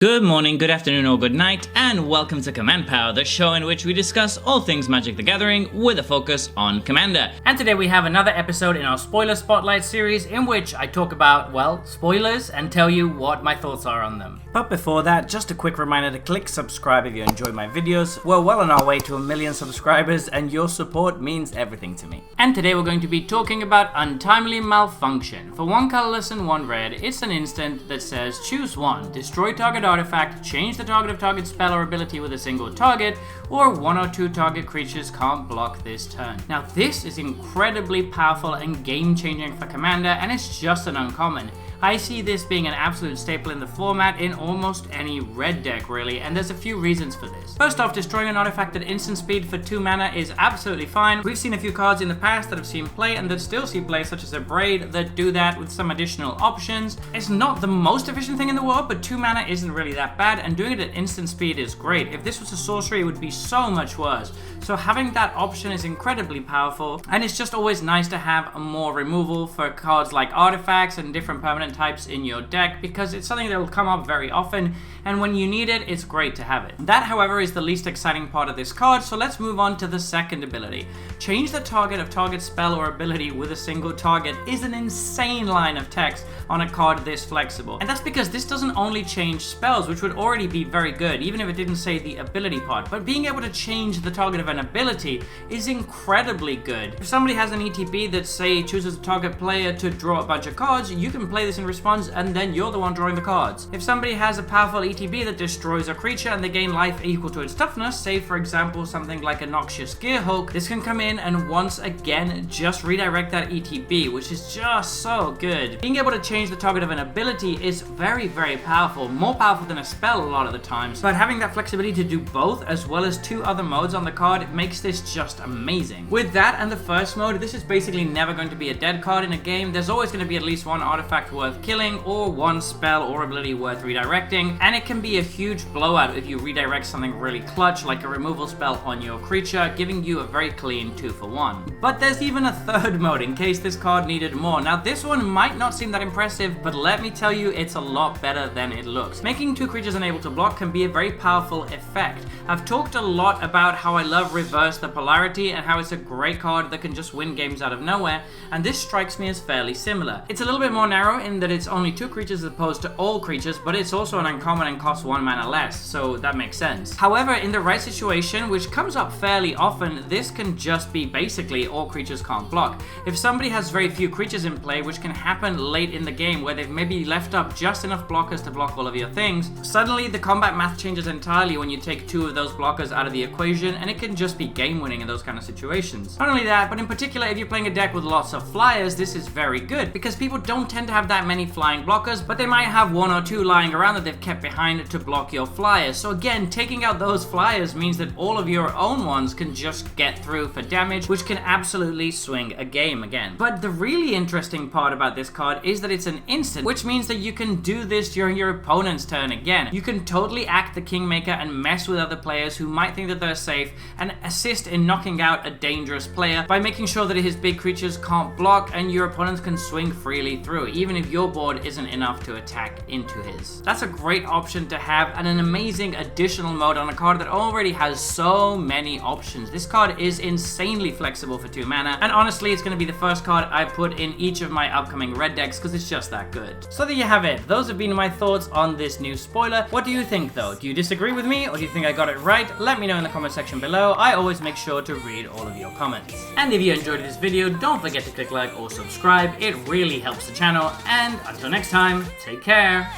Good morning, good afternoon, or good night, and welcome to Command Power, the show in which we discuss all things Magic the Gathering with a focus on Commander. And today we have another episode in our Spoiler Spotlight series in which I talk about, well, spoilers and tell you what my thoughts are on them. But before that, just a quick reminder to click subscribe if you enjoy my videos. We're well on our way to 1 million subscribers and your support means everything to me. And today we're going to be talking about Untimely Malfunction. For 1 colorless and 1 red, it's an instant that says choose one, destroy target artifact, change the target of target spell or ability with a single target, or 1 or 2 target creatures can't block this turn. Now this is incredibly powerful and game-changing for Commander, and it's just an uncommon. I see this being an absolute staple in the format in almost any red deck really, and there's a few reasons for this. First off, destroying an artifact at instant speed for 2 mana is absolutely fine. We've seen a few cards in the past that have seen play and that still see play, such as a Braid, that do that with some additional options. It's not the most efficient thing in the world, but 2 mana isn't really that bad, and doing it at instant speed is great. If this was a sorcery, it would be so much worse. So having that option is incredibly powerful, and it's just always nice to have more removal for cards like artifacts and different permanent types in your deck, because it's something that will come up very often, and when you need it, it's great to have it. That, however, is the least exciting part of this card, so let's move on to the second ability. Change the target of target spell or ability with a single target is an insane line of text on a card this flexible, and that's because this doesn't only change spells, which would already be very good, even if it didn't say the ability part, but being able to change the target of an ability is incredibly good. If somebody has an ETB that, say, chooses a target player to draw a bunch of cards, you can play this in response and then you're the one drawing the cards. If somebody has a powerful ETB that destroys a creature and they gain life equal to its toughness, say for example something like a Noxious Gearhulk, this can come in and once again just redirect that ETB, which is just so good. Being able to change the target of an ability is very, very powerful, more powerful than a spell a lot of the times, but having that flexibility to do both as well as 2 other modes on the card makes this just amazing. With that and the first mode, this is basically never going to be a dead card in a game. There's always going to be at least 1 artifact worth killing or 1 spell or ability worth redirecting, and it can be a huge blowout if you redirect something really clutch like a removal spell on your creature, giving you a very clean 2 for 1. But there's even a third mode in case this card needed more. Now this one might not seem that impressive, but let me tell you, it's a lot better than it looks. Making 2 creatures unable to block can be a very powerful effect. I've talked a lot about how I love Reverse the Polarity and how it's a great card that can just win games out of nowhere, and this strikes me as fairly similar. It's a little bit more narrow in that it's only 2 creatures as opposed to all creatures, but it's also an uncommon and costs 1 mana less, so that makes sense. However, in the right situation, which comes up fairly often, this can just be basically all creatures can't block. If somebody has very few creatures in play, which can happen late in the game where they've maybe left up just enough blockers to block all of your things, suddenly the combat math changes entirely when you take 2 of those blockers out of the equation, and it can just be game winning in those kind of situations. Not only that, but in particular if you're playing a deck with lots of flyers, this is very good because people don't tend to have that many flying blockers, but they might have 1 or 2 lying around that they've kept behind to block your flyers. So again, taking out those flyers means that all of your own ones can just get through for damage, which can absolutely swing a game again. But the really interesting part about this card is that it's an instant, which means that you can do this during your opponent's turn again. You can totally act the Kingmaker and mess with other players who might think that they're safe and assist in knocking out a dangerous player by making sure that his big creatures can't block and your opponents can swing freely through, even if your board isn't enough to attack into his. That's a great option to have and an amazing additional mode on a card that already has so many options. This card is insanely flexible for 2 mana, and honestly it's going to be the first card I put in each of my upcoming red decks because it's just that good. So there you have it. Those have been my thoughts on this new spoiler. What do you think though? Do you disagree with me or do you think I got it right? Let me know in the comment section below. I always make sure to read all of your comments. And if you enjoyed this video, don't forget to click like or subscribe. It really helps the channel, and until next time, take care.